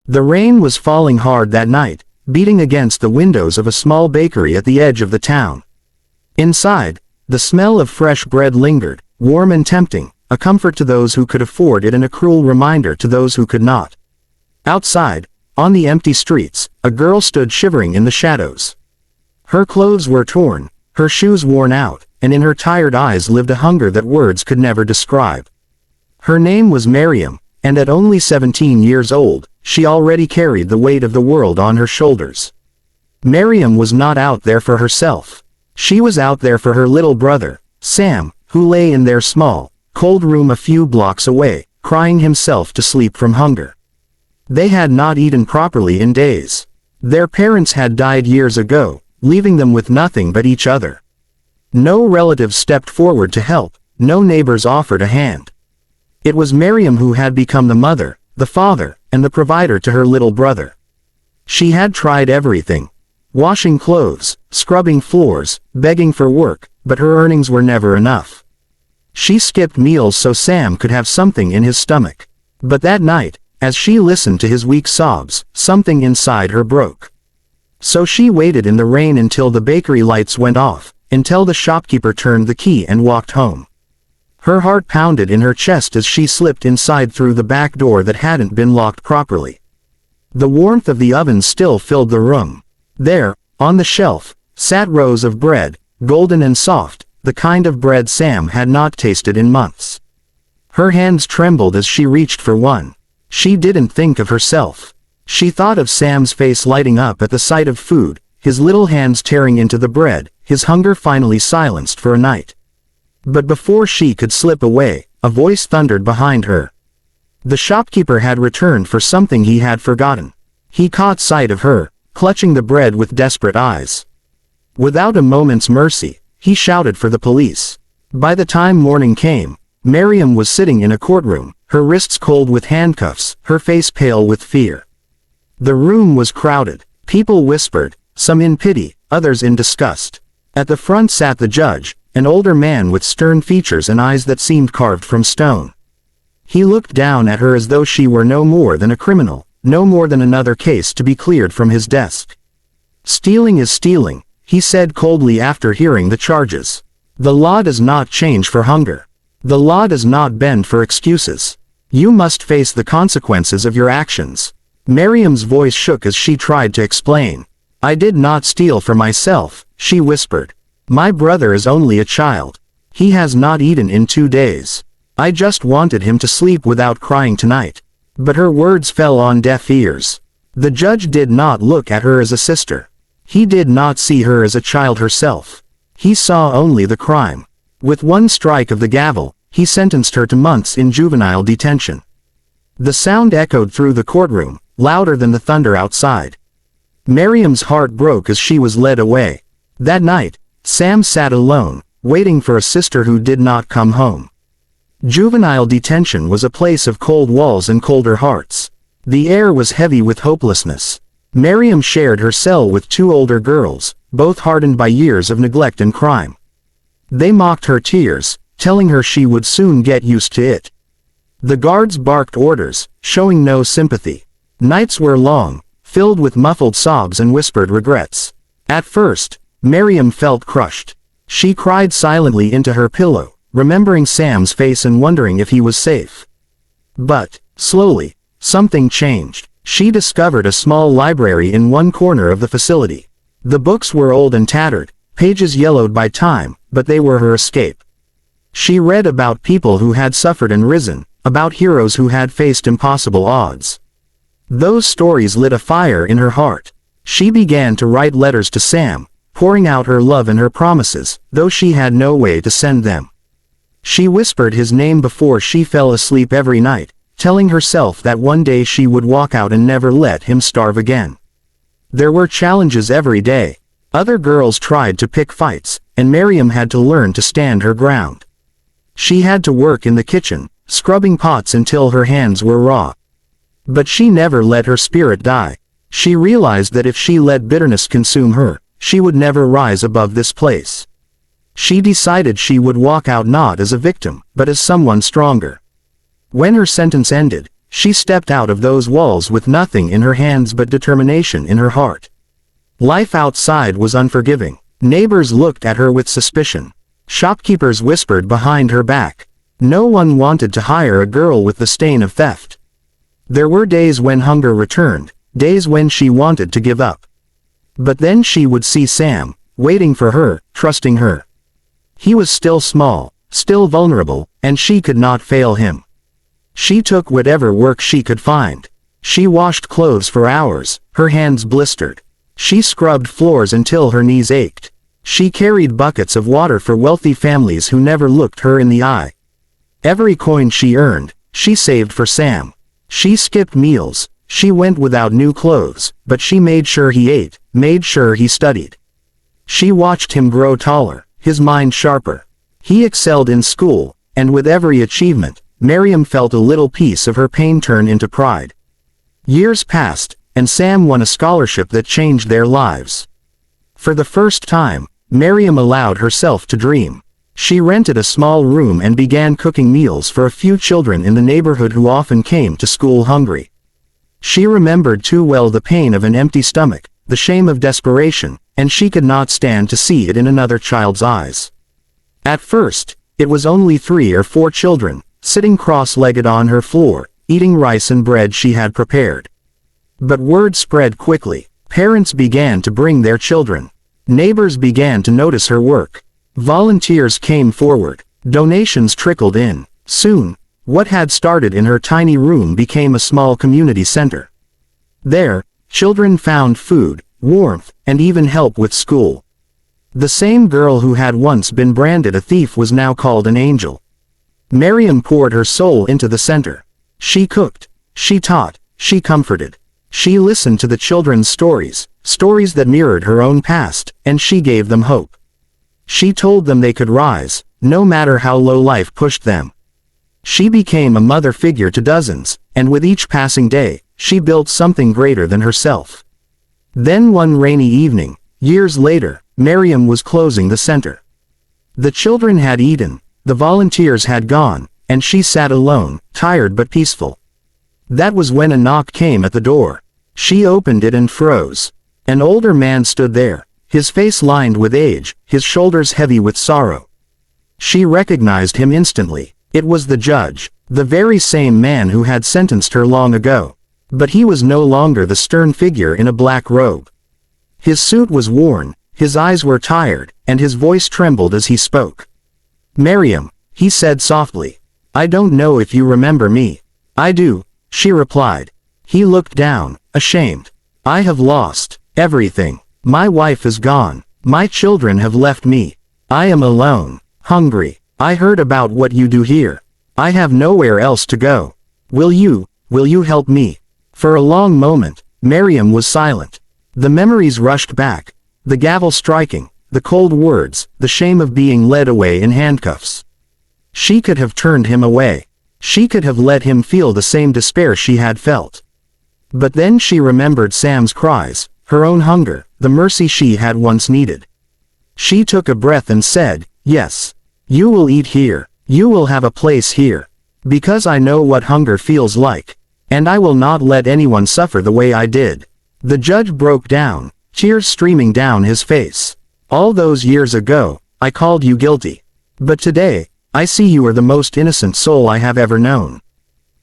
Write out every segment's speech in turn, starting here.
The rain was falling hard that night, beating against the windows of a small bakery at the edge of the town. Inside, the smell of fresh bread lingered, warm and tempting, a comfort to those who could afford it and a cruel reminder to those who could not. Outside, on the empty streets, a girl stood shivering in the shadows. Her clothes were torn, her shoes worn out, and in her tired eyes lived a hunger that words could never describe. Her name was Miriam, and at only 17 years old, she already carried the weight of the world on her shoulders. Miriam was not out there for herself. She was out there for her little brother, Sam, who lay in their small, cold room a few blocks away, crying himself to sleep from hunger. They had not eaten properly in days. Their parents had died years ago, leaving them with nothing but each other. No relatives stepped forward to help, no neighbors offered a hand. It was Miriam who had become the mother, the father, and the provider to her little brother. She had tried everything. Washing clothes, scrubbing floors, begging for work, but her earnings were never enough. She skipped meals so Sam could have something in his stomach. But that night, as she listened to his weak sobs, something inside her broke. So she waited in the rain until the bakery lights went off, until the shopkeeper turned the key and walked home. Her heart pounded in her chest as she slipped inside through the back door that hadn't been locked properly. The warmth of the oven still filled the room. There, on the shelf, sat rows of bread, golden and soft, the kind of bread Sam had not tasted in months. Her hands trembled as she reached for one. She didn't think of herself. She thought of Sam's face lighting up at the sight of food, his little hands tearing into the bread, his hunger finally silenced for a night. But before she could slip away, a voice thundered behind her. The shopkeeper had returned for something he had forgotten. He caught sight of her, clutching the bread with desperate eyes. Without a moment's mercy, he shouted for the police. By the time morning came, Miriam was sitting in a courtroom, her wrists cold with handcuffs, her face pale with fear. The room was crowded. People whispered, some in pity, others in disgust. At the front sat the judge, an older man with stern features and eyes that seemed carved from stone. He looked down at her as though she were no more than a criminal, no more than another case to be cleared from his desk. Stealing is stealing, he said coldly after hearing the charges. The law does not change for hunger. The law does not bend for excuses. You must face the consequences of your actions. Miriam's voice shook as she tried to explain. I did not steal for myself, she whispered. My brother is only a child. He has not eaten in 2 days. I just wanted him to sleep without crying tonight. But her words fell on deaf ears. The judge did not look at her as a sister. He did not see her as a child herself. He saw only the crime. With one strike of the gavel, he sentenced her to months in juvenile detention. The sound echoed through the courtroom, louder than the thunder outside. Miriam's heart broke as she was led away. That night, Sam sat alone, waiting for a sister who did not come home. Juvenile detention was a place of cold walls and colder hearts. The air was heavy with hopelessness. Miriam shared her cell with 2 older girls, both hardened by years of neglect and crime. They mocked her tears, telling her she would soon get used to it. The guards barked orders, showing no sympathy. Nights were long, filled with muffled sobs and whispered regrets. At first, Miriam felt crushed. She cried silently into her pillow, remembering Sam's face and wondering if he was safe. But, slowly, something changed. She discovered a small library in one corner of the facility. The books were old and tattered, pages yellowed by time, but they were her escape. She read about people who had suffered and risen, about heroes who had faced impossible odds. Those stories lit a fire in her heart. She began to write letters to Sam, pouring out her love and her promises, though she had no way to send them. She whispered his name before she fell asleep every night, telling herself that one day she would walk out and never let him starve again. There were challenges every day. Other girls tried to pick fights, and Miriam had to learn to stand her ground. She had to work in the kitchen, scrubbing pots until her hands were raw. But she never let her spirit die. She realized that if she let bitterness consume her, she would never rise above this place. She decided she would walk out not as a victim, but as someone stronger. When her sentence ended, she stepped out of those walls with nothing in her hands but determination in her heart. Life outside was unforgiving. Neighbors looked at her with suspicion. Shopkeepers whispered behind her back. No one wanted to hire a girl with the stain of theft. There were days when hunger returned, days when she wanted to give up. But then she would see Sam, waiting for her, trusting her. He was still small, still vulnerable, and she could not fail him. She took whatever work she could find. She washed clothes for hours, her hands blistered. She scrubbed floors until her knees ached. She carried buckets of water for wealthy families who never looked her in the eye. Every coin she earned, she saved for Sam. She skipped meals, she went without new clothes, but she made sure he ate, made sure he studied. She watched him grow taller, his mind sharper. He excelled in school, and with every achievement, Miriam felt a little piece of her pain turn into pride. Years passed, and Sam won a scholarship that changed their lives. For the first time, Miriam allowed herself to dream. She rented a small room and began cooking meals for a few children in the neighborhood who often came to school hungry. She remembered too well the pain of an empty stomach, the shame of desperation, and she could not stand to see it in another child's eyes. At first, it was only 3 or 4 children, sitting cross-legged on her floor, eating rice and bread she had prepared. But word spread quickly. Parents began to bring their children. Neighbors began to notice her work. Volunteers came forward. Donations trickled in. Soon, what had started in her tiny room became a small community center. There, children found food, warmth, and even help with school. The same girl who had once been branded a thief was now called an angel. Miriam poured her soul into the center. She cooked, she taught, she comforted. She listened to the children's stories, stories that mirrored her own past, and she gave them hope. She told them they could rise, no matter how low life pushed them. She became a mother figure to dozens, and with each passing day, she built something greater than herself. Then one rainy evening, years later, Miriam was closing the center. The children had eaten, the volunteers had gone, and she sat alone, tired but peaceful. That was when a knock came at the door. She opened it and froze. An older man stood there, his face lined with age, his shoulders heavy with sorrow. She recognized him instantly. It was the judge, the very same man who had sentenced her long ago. But he was no longer the stern figure in a black robe. His suit was worn, his eyes were tired, and his voice trembled as he spoke. "Miriam," he said softly, "I don't know if you remember me." "I do," she replied. He looked down, ashamed. "I have lost everything. My wife is gone. My children have left me. I am alone, hungry. I heard about what you do here. I have nowhere else to go. Will you help me?" For a long moment, Miriam was silent. The memories rushed back. The gavel striking, the cold words, the shame of being led away in handcuffs. She could have turned him away. She could have let him feel the same despair she had felt. But then she remembered Sam's cries, her own hunger, the mercy she had once needed. She took a breath and said, "Yes. You will eat here. You will have a place here. Because I know what hunger feels like. And I will not let anyone suffer the way I did." The judge broke down, tears streaming down his face. "All those years ago, I called you guilty. But today, I see you are the most innocent soul I have ever known.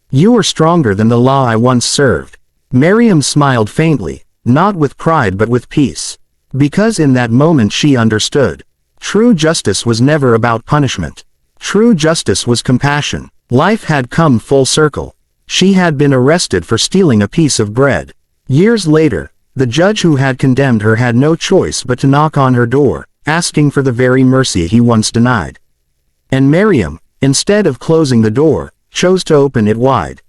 You are stronger than the law I once served." Miriam smiled faintly, not with pride but with peace. Because in that moment she understood. True justice was never about punishment. True justice was compassion. Life had come full circle. She had been arrested for stealing a piece of bread. Years later, the judge who had condemned her had no choice but to knock on her door, asking for the very mercy he once denied. And Miriam, instead of closing the door, chose to open it wide.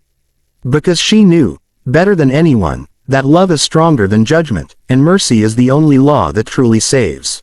Because she knew, better than anyone, that love is stronger than judgment, and mercy is the only law that truly saves.